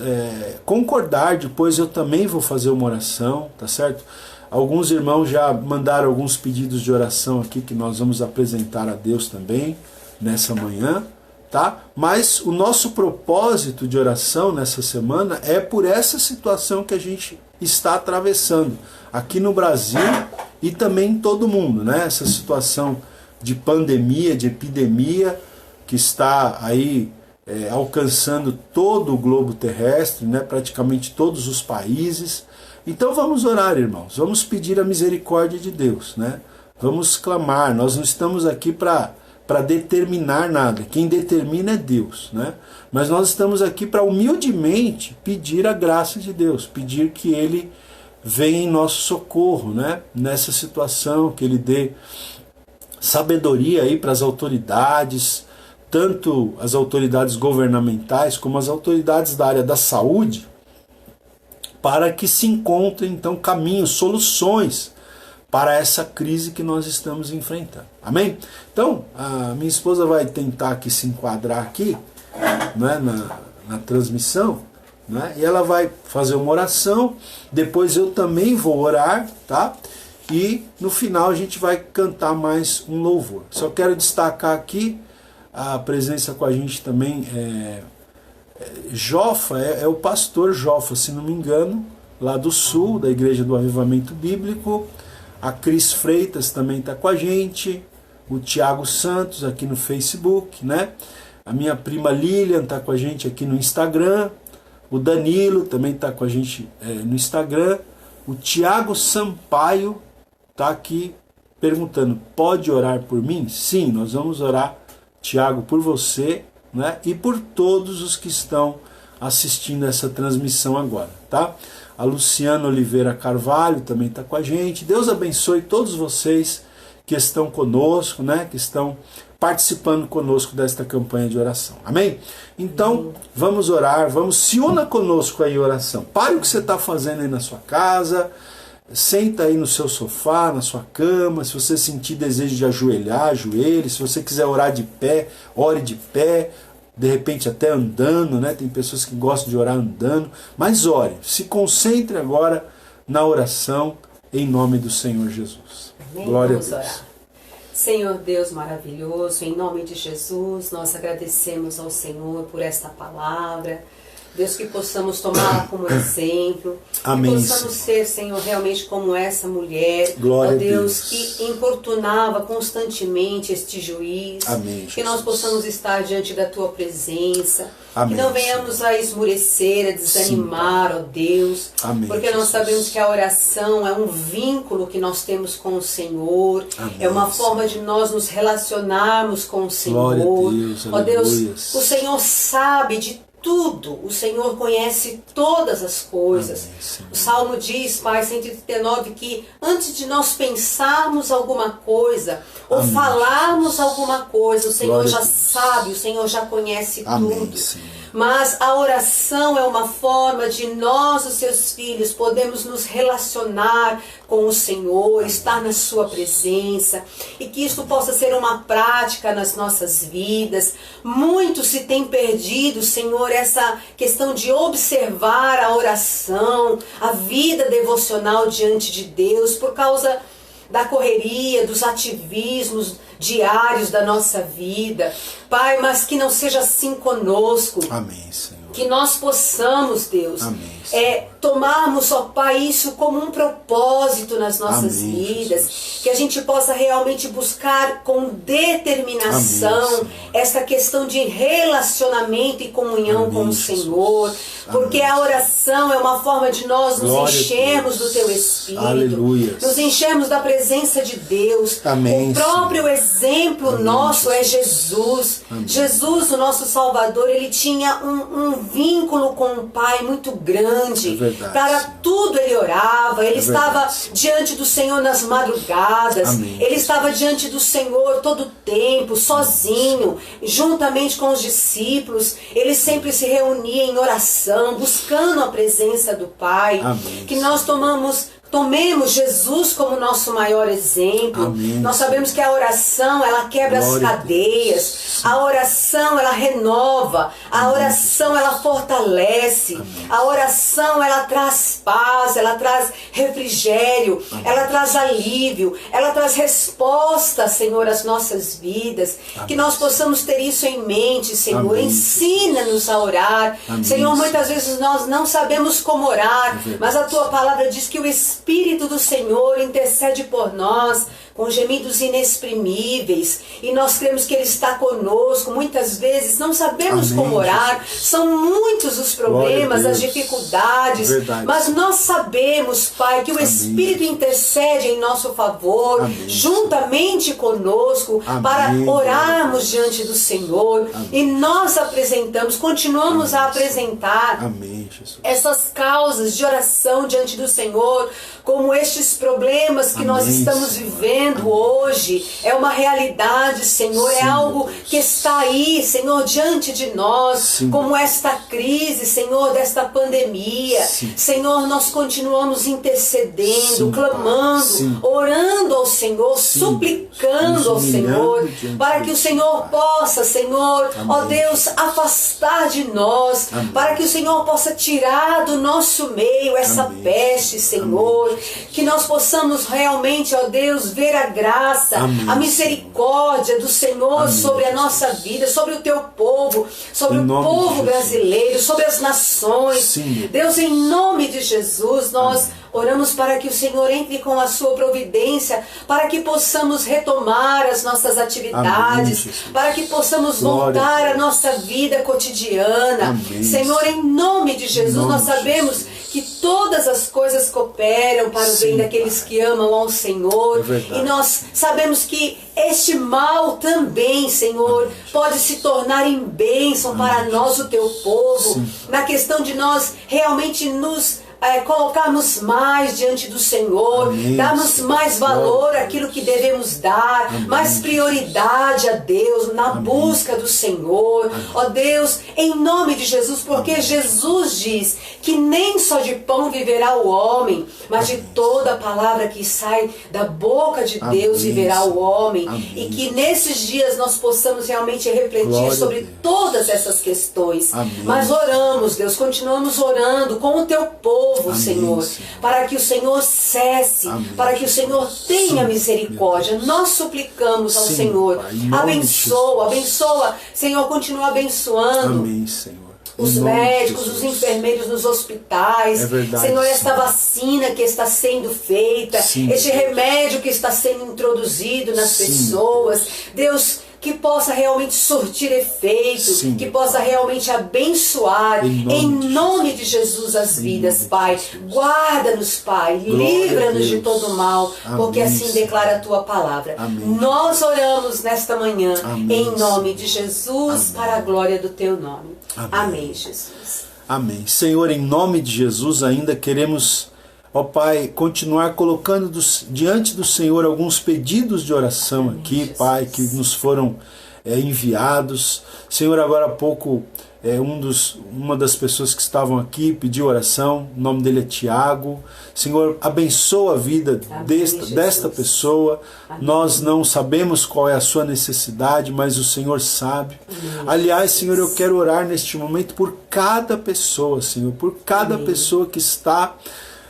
concordar. Depois eu também vou fazer uma oração, tá certo? Alguns irmãos já mandaram alguns pedidos de oração aqui que nós vamos apresentar a Deus também nessa manhã, tá? Mas o nosso propósito de oração nessa semana é por essa situação que a gente está atravessando aqui no Brasil e também em todo mundo, né? Essa situação de pandemia, de epidemia que está aí alcançando todo o globo terrestre, né? Praticamente todos os países. Então vamos orar, irmãos, vamos pedir a misericórdia de Deus, né? Vamos clamar. Nós não estamos aqui para determinar nada, quem determina é Deus, né? Mas nós estamos aqui para humildemente pedir a graça de Deus, pedir que Ele venha em nosso socorro, né? Nessa situação, que Ele dê sabedoria aí para as autoridades, tanto as autoridades governamentais como as autoridades da área da saúde, para que se encontrem então caminhos, soluções para essa crise que nós estamos enfrentando. Amém? Então, a minha esposa vai tentar aqui se enquadrar aqui, né, na transmissão, né, e ela vai fazer uma oração, depois eu também vou orar, tá? E no final a gente vai cantar mais um louvor. Só quero destacar aqui a presença com a gente também Jofa, é o pastor Jofa, se não me engano, lá do sul, da Igreja do Avivamento Bíblico. A Cris Freitas também está com a gente, o Tiago Santos aqui no Facebook, né? A minha prima Lilian está com a gente aqui no Instagram, o Danilo também está com a gente no Instagram, o Tiago Sampaio está aqui perguntando: pode orar por mim? Sim, nós vamos orar, Tiago, por você, né? E por todos os que estão assistindo essa transmissão agora, tá? A Luciana Oliveira Carvalho também está com a gente. Deus abençoe todos vocês que estão conosco, né? Que estão participando conosco desta campanha de oração. Amém? Então, vamos orar, se una conosco aí em oração. Pare o que você está fazendo aí na sua casa, senta aí no seu sofá, na sua cama. Se você sentir desejo de ajoelhar, ajoelhe. Se você quiser orar de pé, ore de pé. De repente até andando, né? Tem pessoas que gostam de orar andando. Mas ore, se concentre agora na oração em nome do Senhor Jesus. Amém? Glória Vamos a Deus. Orar. Senhor Deus maravilhoso, em nome de Jesus, nós agradecemos ao Senhor por esta palavra. Deus, que possamos tomá-la como exemplo. Amém, Que possamos ser, Senhor, realmente como essa mulher. Glória ó a Deus, Deus. que importunava constantemente este juiz. Amém, Que nós Jesus. possamos estar diante da Tua presença. Amém, Que não venhamos a esmurecer, a desanimar, ó Deus. Amém, Porque nós Jesus. sabemos que a oração é um vínculo que nós temos com o Senhor. Amém, É uma forma Senhor. de nós nos relacionarmos com o Glória a Senhor. Deus, Ó Deus, aleluias. o Senhor sabe de tudo. O Senhor conhece todas as coisas. Amém, Senhor. O Salmo diz, Pai, 139, que antes de nós pensarmos alguma coisa ou Amém, falarmos alguma coisa, o Senhor Glória a já Deus. sabe, o Senhor já conhece Amém, tudo. Senhor. Mas a oração é uma forma de nós, os seus filhos, podemos nos relacionar com o Senhor, estar na sua presença, e que isso possa ser uma prática nas nossas vidas. Muito se tem perdido, Senhor, essa questão de observar a oração, a vida devocional diante de Deus, por causa da correria, dos ativismos diários da nossa vida. Pai, mas que não seja assim conosco. Amém, Senhor. Que nós possamos, Deus, Amém, Senhor. tomarmos, ó Pai, isso como um propósito nas nossas Amém, vidas. Jesus. Que a gente possa realmente buscar com determinação Amém, Senhor. essa questão de relacionamento e comunhão Amém, com o Jesus. Senhor. Porque Amém, a oração é uma forma de nós nos Glória a enchermos Deus. do Teu Espírito. Aleluias. Nos enchermos da presença de Deus. Amém, O próprio Senhor. exemplo Amém, nosso é Jesus. Jesus. Amém. Jesus, o nosso Salvador, ele tinha um vínculo com o Pai muito grande. É verdade, Para Senhor. tudo ele orava, ele É estava verdade, Senhor. diante do Senhor nas madrugadas, Amém, ele estava diante do Senhor todo o tempo, sozinho, juntamente com os discípulos. Ele sempre se reunia em oração, buscando a presença do Pai. Amém, Que nós tomemos Jesus como nosso maior exemplo. Amém, Nós sabemos que a oração, ela quebra Glória as a cadeias. A oração, ela renova. A oração, ela fortalece. A oração, ela traz paz, ela traz refrigério, ela traz alívio, ela traz resposta, Senhor, às nossas vidas. Que nós possamos ter isso em mente, Senhor. Amém. Ensina-nos a orar. Amém, Senhor, muitas vezes nós não sabemos como orar, verdade. mas a Tua palavra diz que o Espírito do Senhor intercede por nós com gemidos inexprimíveis, e nós cremos que Ele está conosco. Muitas vezes não sabemos Amém, como orar, Jesus. são muitos os problemas, Glória a as Deus. dificuldades, Verdade. mas nós sabemos, Pai, que o Amém, Espírito Jesus. intercede em nosso favor, Amém, juntamente conosco, Amém, para glória a orarmos Deus. diante do Senhor. Amém. E nós apresentamos, continuamos Amém, a apresentar Amém, Jesus. essas causas de oração diante do Senhor, como estes problemas que nós Amém, estamos Senhor. vivendo Amém. hoje. É uma realidade, Senhor, é Sim, algo meu Deus. que está aí, Senhor, diante de nós, Sim. como esta crise, Senhor, desta pandemia. Sim. Senhor, nós continuamos intercedendo, Sim, Pai. clamando, Sim. orando ao Senhor, Sim, suplicando Deus. ao Nos Senhor, humilhando diante para de que o Ti, Senhor Pai. possa, Senhor, ó Amém. Deus, afastar de nós, Amém. para que o Senhor possa tirar do nosso meio essa Amém. peste, Senhor. Amém. Que nós possamos realmente, ó Deus, ver a graça, Amém. a misericórdia do Senhor Amém, sobre a Jesus. nossa vida, sobre o teu povo, sobre Em o nome de povo Jesus. brasileiro, sobre as nações. Sim, meu Deus, em nome de Jesus, nós Amém. oramos para que o Senhor entre com a sua providência, para que possamos retomar as nossas atividades, Amém, Jesus. para que possamos Glória a voltar à Deus. nossa vida cotidiana. Amém. Senhor, em nome de Jesus, nome nós de sabemos Jesus. que todas as coisas cooperam para o bem Sim, daqueles Pai. que amam ao Senhor. É verdade. E nós sabemos que este mal também, Senhor, Amém. pode se tornar em bênção para Amém. nós, o teu povo, Sim. na questão de nós realmente nos colocarmos mais diante do Senhor, Amém, darmos Senhor. mais valor Glória a àquilo que devemos dar, Amém, mais prioridade a Deus, na Amém. busca do Senhor. Amém. Ó Deus, em nome de Jesus, porque Amém. Jesus diz que nem só de pão viverá o homem, mas de toda a palavra que sai da boca de Amém, Deus viverá o Senhor. homem. Amém, E que nesses dias nós possamos realmente refletir Glória a sobre Deus. todas essas questões. Amém. Mas oramos, Deus, continuamos orando com o teu povo, Amém, Senhor, Senhor. para que o Senhor cesse, Amém, para que o Senhor tenha Sim, misericórdia. meu Deus. Nós suplicamos ao Sim, Senhor. Pai, em nome de Abençoa, Jesus. abençoa, Senhor, continua abençoando Amém, Senhor. os médicos, os enfermeiros nos hospitais. É verdade, Senhor, esta Senhor. vacina que está sendo feita, Sim, este Deus. remédio que está sendo introduzido nas Sim, pessoas. Deus, que possa realmente surtir efeito, Sim, que Deus. possa realmente abençoar, em nome de Jesus, as vidas, Pai. Guarda-nos, Pai, livra-nos de todo mal, porque Amém, assim Senhor. declara a Tua palavra. Amém. Nós oramos nesta manhã, Amém, em nome de Jesus, Amém. para a glória do Teu nome. Amém. Amém, Jesus. Amém. Senhor, em nome de Jesus, ainda queremos, ó Pai, continuar colocando diante do Senhor alguns pedidos de oração aqui, Jesus. Pai, que nos foram enviados. Senhor, agora há pouco, uma das pessoas que estavam aqui pediu oração, o nome dele é Tiago. Senhor, abençoa a vida desta pessoa. Amém. Nós não sabemos qual é a sua necessidade, mas o Senhor sabe. Amém. Aliás, Senhor, eu quero orar neste momento por cada pessoa, Senhor, por cada Amém. pessoa que está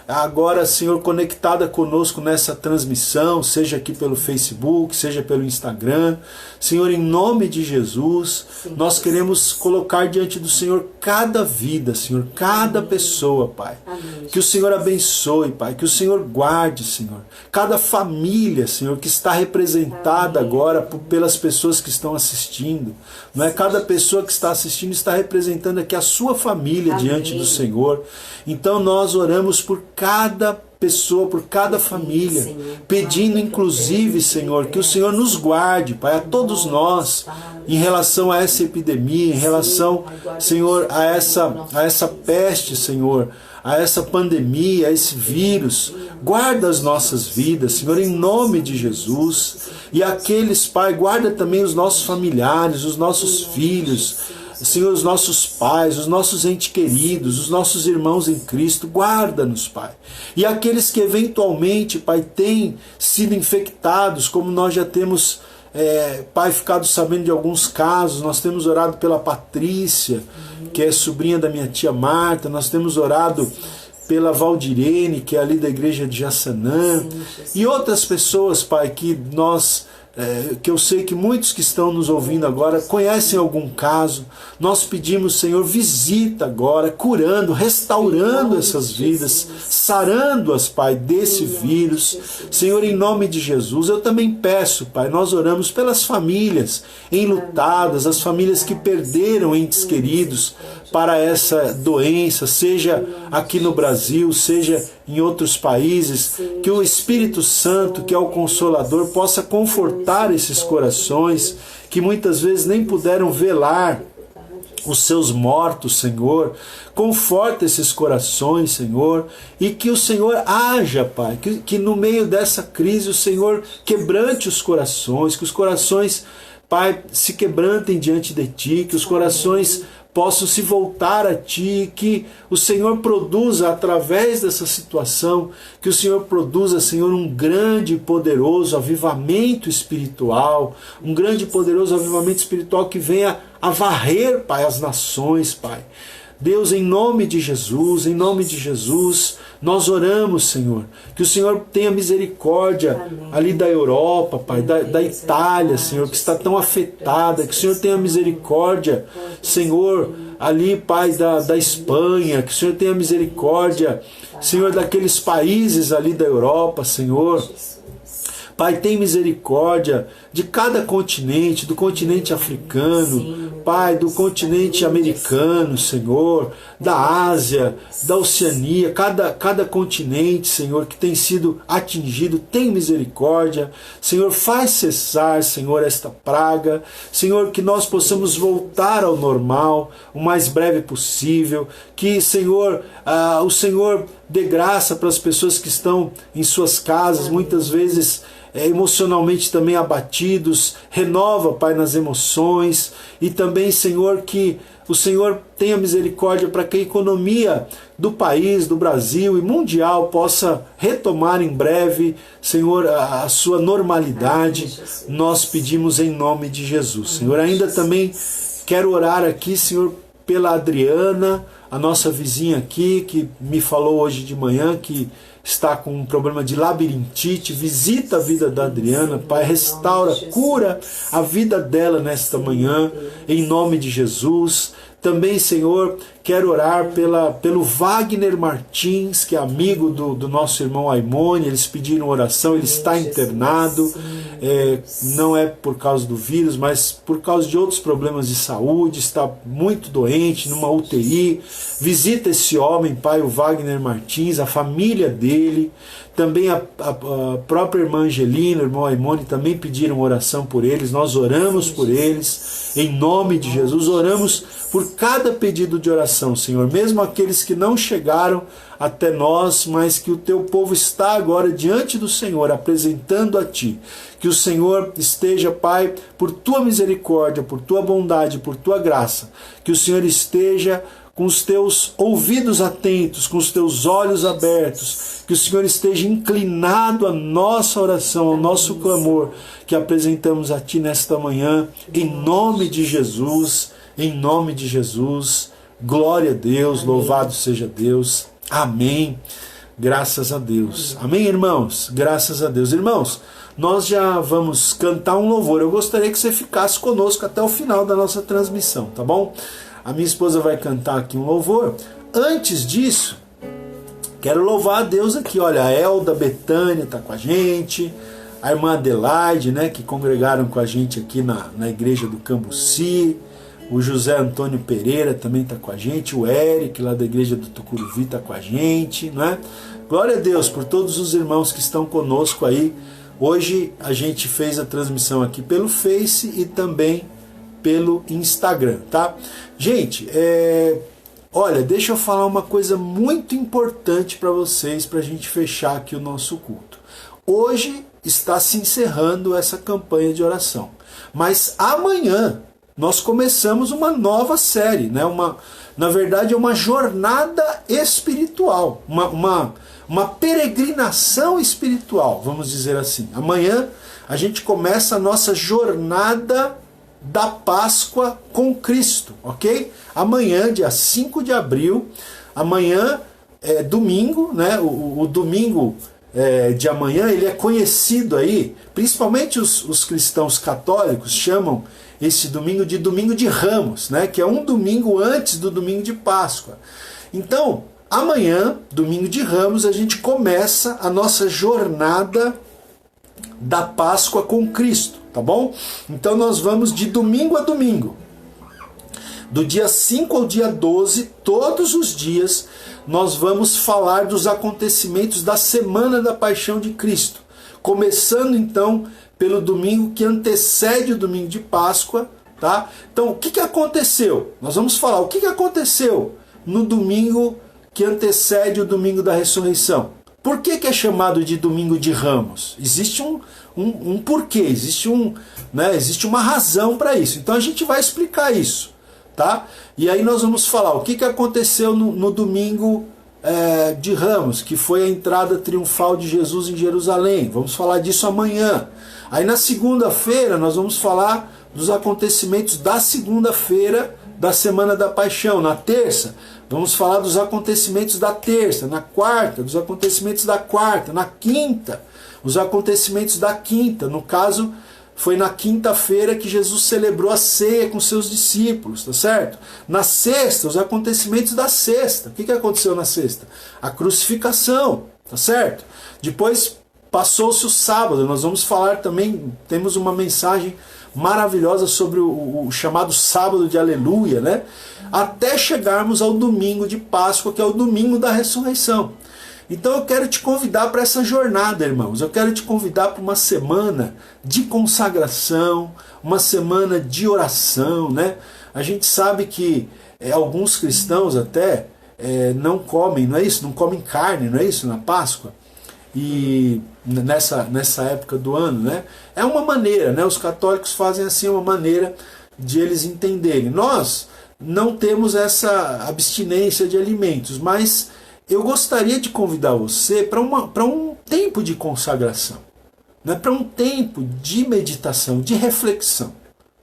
agora, Senhor, conectada conosco nessa transmissão, seja aqui pelo Facebook, seja pelo Instagram. Senhor, em nome de Jesus, Sim, nós queremos colocar diante do Senhor cada vida, Senhor, cada pessoa, Pai. Amém. Que o Senhor abençoe, Pai, que o Senhor guarde, Senhor, cada família, Senhor, que está representada Amém. agora pelas pessoas que estão assistindo. Não é? Cada pessoa que está assistindo está representando aqui a sua família Amém. diante do Senhor. Então nós oramos por cada pessoa, por cada família, Senhor. pedindo inclusive, Senhor, que o Senhor nos guarde, Pai, a todos nós, em relação a essa epidemia, em relação, Senhor, a essa peste, Senhor, a essa pandemia, a esse vírus. Guarda as nossas vidas, Senhor, em nome de Jesus. E aqueles, Pai, guarda também os nossos familiares, os nossos filhos, Senhor, os nossos pais, os nossos entes queridos, os nossos irmãos em Cristo, guarda-nos, Pai. E aqueles que eventualmente, Pai, têm sido infectados, como nós já temos, Pai, ficado sabendo de alguns casos. Nós temos orado pela Patrícia, que é sobrinha da minha tia Marta, nós temos orado pela Valdirene, que é ali da igreja de Jaçanã, e outras pessoas, Pai, que eu sei que muitos que estão nos ouvindo agora conhecem algum caso. Nós pedimos, Senhor, visita agora, curando, restaurando essas vidas, sarando-as, Pai, desse vírus. Senhor, em nome de Jesus, eu também peço, Pai, nós oramos pelas famílias enlutadas, as famílias que perderam entes queridos para essa doença, seja aqui no Brasil, seja em outros países, que o Espírito Santo, que é o Consolador, possa confortar esses corações que muitas vezes nem puderam velar os seus mortos, Senhor. Conforta esses corações, Senhor, e que o Senhor haja, Pai, que no meio dessa crise o Senhor quebrante os corações, que os corações, Pai, se quebrantem diante de Ti, que os corações possam se voltar a Ti, que o Senhor produza através dessa situação, que o Senhor produza, Senhor, um grande e poderoso avivamento espiritual, um grande e poderoso avivamento espiritual que venha a varrer, Pai, as nações, Pai. Deus, em nome de Jesus, nós oramos, Senhor, que o Senhor tenha misericórdia ali da Europa, Pai, da Itália, Senhor, que está tão afetada, que o Senhor tenha misericórdia, Senhor, ali, Pai, da Espanha, que o Senhor tenha misericórdia, Senhor, daqueles países ali da Europa, Senhor. Pai, tem misericórdia de cada continente, do continente africano, Pai, do continente americano, Senhor, da Ásia, da Oceania, cada continente, Senhor, que tem sido atingido, tem misericórdia. Senhor, faz cessar, Senhor, esta praga. Senhor, que nós possamos voltar ao normal o mais breve possível. Que, Senhor, o Senhor dê graça para as pessoas que estão em suas casas, muitas vezes emocionalmente também abatidos. Renova, Pai, nas emoções. E também, Senhor, que o Senhor tenha misericórdia para que a economia do país, do Brasil e mundial possa retomar em breve, Senhor, a sua normalidade. Nós pedimos em nome de Jesus. Senhor, ainda também quero orar aqui, Senhor, pela Adriana, a nossa vizinha aqui, que me falou hoje de manhã que está com um problema de labirintite. Visita a vida da Adriana, Pai, restaura, cura a vida dela nesta manhã, em nome de Jesus. Também, Senhor, quero orar pelo Wagner Martins, que é amigo do nosso irmão Aimone. Eles pediram oração, ele está internado, não é por causa do vírus, mas por causa de outros problemas de saúde, está muito doente, numa UTI. Visita esse homem, Pai, o Wagner Martins, a família dele. Também a própria irmã Angelina, o irmão Aimone também pediram oração por eles. Nós oramos por eles, em nome de Jesus. Oramos por cada pedido de oração, Senhor, mesmo aqueles que não chegaram até nós, mas que o teu povo está agora diante do Senhor, apresentando a Ti. Que o Senhor esteja, Pai, por Tua misericórdia, por Tua bondade, por Tua graça. Que o Senhor esteja com os teus ouvidos atentos, com os teus olhos abertos, que o Senhor esteja inclinado à nossa oração, ao nosso clamor, que apresentamos a Ti nesta manhã, em nome de Jesus, em nome de Jesus. Glória a Deus, amém. Louvado seja Deus, amém, graças a Deus, amém, irmãos, graças a Deus. Irmãos, nós já vamos cantar um louvor. Eu gostaria que você ficasse conosco até o final da nossa transmissão, tá bom? A minha esposa vai cantar aqui um louvor. Antes disso, quero louvar a Deus aqui. Olha, a Elda Betânia está com a gente, a irmã Adelaide, né, que congregaram com a gente aqui na igreja do Cambuci. O José Antônio Pereira também está com a gente. O Eric, lá da igreja do Tucuruvi, está com a gente, né? Glória a Deus por todos os irmãos que estão conosco aí. Hoje a gente fez a transmissão aqui pelo Face e também pelo Instagram, tá? Gente, olha, deixa eu falar uma coisa muito importante para vocês, para a gente fechar aqui o nosso culto. Hoje está se encerrando essa campanha de oração, mas amanhã nós começamos uma nova série, né? Na verdade é uma jornada espiritual, uma peregrinação espiritual, vamos dizer assim. Amanhã a gente começa a nossa jornada da Páscoa com Cristo, ok? Amanhã, dia 5 de abril, amanhã é domingo, né? O domingo de amanhã, ele é conhecido aí, principalmente os cristãos católicos chamam esse domingo de Ramos, né? Que é um domingo antes do domingo de Páscoa. Então, amanhã, domingo de Ramos, a gente começa a nossa jornada da Páscoa com Cristo, tá bom? Então nós vamos de domingo a domingo. Do dia 5 ao dia 12, todos os dias, nós vamos falar dos acontecimentos da Semana da Paixão de Cristo. Começando então pelo domingo que antecede o domingo de Páscoa, tá? Então o que aconteceu? Nós vamos falar o que aconteceu no domingo que antecede o domingo da ressurreição. Por que é chamado de domingo de Ramos? Existe um porquê, existe uma razão para isso. Então a gente vai explicar isso, tá? E aí nós vamos falar o que aconteceu no domingo de Ramos, que foi a entrada triunfal de Jesus em Jerusalém. Vamos falar disso amanhã. Aí na segunda-feira nós vamos falar dos acontecimentos da segunda-feira da Semana da Paixão. Na terça, vamos falar dos acontecimentos da terça. Na quarta, dos acontecimentos da quarta. Na quinta, os acontecimentos da quinta. No caso, foi na quinta-feira que Jesus celebrou a ceia com seus discípulos, tá certo? Na sexta, os acontecimentos da sexta. O que aconteceu na sexta? A crucificação, tá certo? Depois passou-se o sábado. Nós vamos falar também, temos uma mensagem maravilhosa sobre o chamado sábado de aleluia, né? Até chegarmos ao domingo de Páscoa, que é o domingo da ressurreição. Então eu quero te convidar para essa jornada, irmãos. Eu quero te convidar para uma semana de consagração, uma semana de oração, né? A gente sabe que alguns cristãos até não é isso? Não comem carne, não é isso? Na Páscoa. E nessa época do ano, né? É uma maneira, né? Os católicos fazem assim uma maneira de eles entenderem. Nós não temos essa abstinência de alimentos, mas eu gostaria de convidar você para um tempo de consagração, né? Para um tempo de meditação, de reflexão,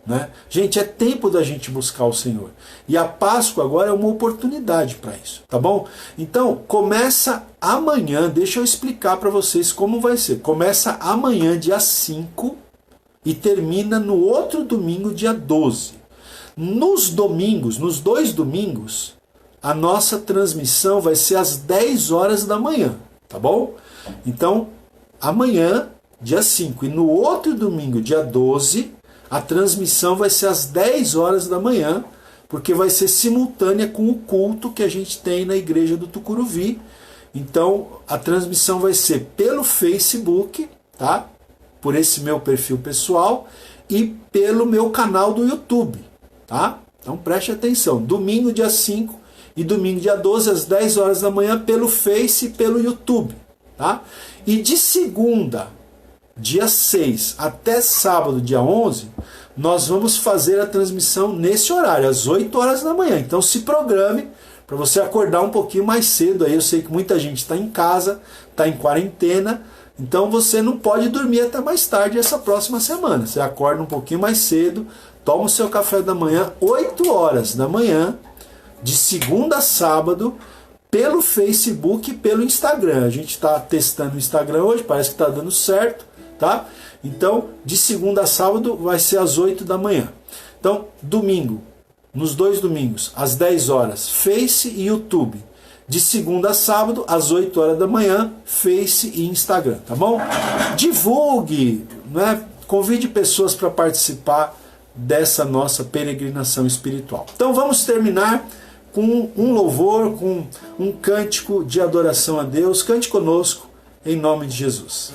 né? Gente, é tempo da gente buscar o Senhor. E a Páscoa agora é uma oportunidade para isso, tá bom? Então, começa amanhã, deixa eu explicar para vocês como vai ser. Começa amanhã, dia 5, e termina no outro domingo, dia 12. Nos domingos, nos 2 domingos, a nossa transmissão vai ser às 10 horas da manhã, tá bom? Então, amanhã, dia 5, e no outro domingo, dia 12, a transmissão vai ser às 10 horas da manhã, porque vai ser simultânea com o culto que a gente tem na igreja do Tucuruvi. Então, a transmissão vai ser pelo Facebook, tá? Por esse meu perfil pessoal e pelo meu canal do YouTube, tá? Então, preste atenção. Domingo, dia 5 e domingo, dia 12, às 10 horas da manhã, pelo Face e pelo YouTube, tá? E de segunda, dia 6 até sábado, dia 11, nós vamos fazer a transmissão nesse horário, às 8 horas da manhã. Então se programe para você acordar um pouquinho mais cedo. Aí eu sei que muita gente está em casa, está em quarentena, então você não pode dormir até mais tarde essa próxima semana. Você acorda um pouquinho mais cedo, toma o seu café da manhã, 8 horas da manhã, de segunda a sábado, pelo Facebook e pelo Instagram. A gente está testando o Instagram hoje, parece que está dando certo, tá? Então, de segunda a sábado vai ser às 8 da manhã. Então, domingo, nos 2 domingos, às 10 horas, Face e YouTube. De segunda a sábado, às 8 horas da manhã, Face e Instagram, tá bom? Divulgue, né? Convide pessoas para participar dessa nossa peregrinação espiritual. Então, vamos terminar com um louvor, com um cântico de adoração a Deus. Cante conosco, em nome de Jesus.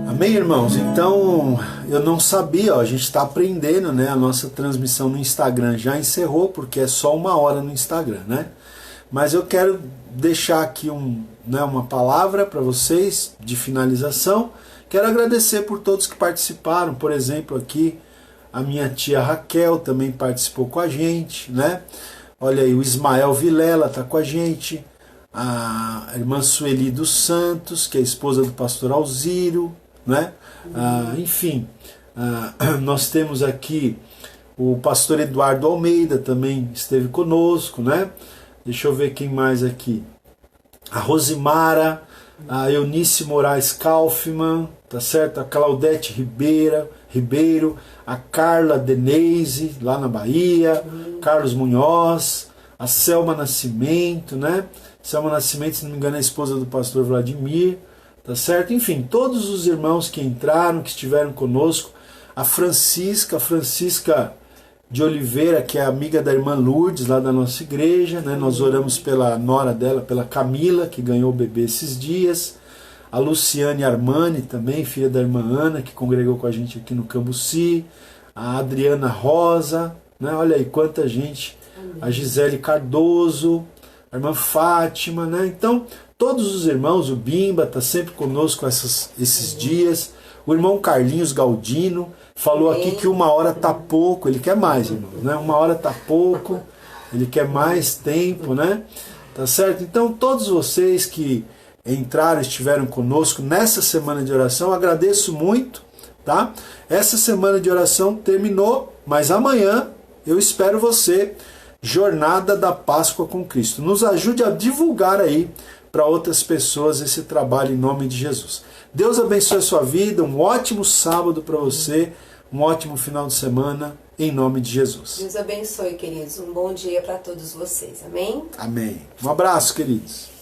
Amém, irmãos? Então, eu não sabia, a gente está aprendendo, né? A nossa transmissão no Instagram já encerrou, porque é só 1 hora no Instagram, né? Mas eu quero deixar aqui uma palavra para vocês de finalização. Quero agradecer por todos que participaram. Por exemplo, aqui a minha tia Raquel também participou com a gente, né? Olha aí, o Ismael Vilela está com a gente. A irmã Sueli dos Santos, que é a esposa do pastor Alziro, né? Enfim, nós temos aqui o pastor Eduardo Almeida, também esteve conosco, né? Deixa eu ver quem mais aqui. A Rosimara, a Eunice Moraes Kaufmann, tá certo? A Claudete Ribeiro, a Carla Denise, lá na Bahia, Carlos Munhoz, a Selma Nascimento, né? Selma Nascimento, se não me engano, é a esposa do pastor Vladimir, tá certo? Enfim, todos os irmãos que entraram, que estiveram conosco, A Francisca de Oliveira, que é amiga da irmã Lourdes, lá da nossa igreja, né? Nós oramos pela nora dela, pela Camila, que ganhou o bebê esses dias. A Luciane Armani também, filha da irmã Ana, que congregou com a gente aqui no Cambuci. A Adriana Rosa, né? Olha aí quanta gente. A Gisele Cardoso, a irmã Fátima, né? Então, todos os irmãos, o Bimba está sempre conosco esses dias. O irmão Carlinhos Galdino falou aqui que 1 hora tá pouco, ele quer mais, irmãos, né? 1 hora tá pouco, ele quer mais tempo, né? Tá certo? Então, todos vocês que entraram, estiveram conosco nessa semana de oração, agradeço muito, tá? Essa semana de oração terminou, mas amanhã eu espero você. Jornada da Páscoa com Cristo. Nos ajude a divulgar aí para outras pessoas esse trabalho em nome de Jesus. Deus abençoe a sua vida, um ótimo sábado para você, um ótimo final de semana, em nome de Jesus. Deus abençoe, queridos. Um bom dia para todos vocês. Amém? Amém. Um abraço, queridos.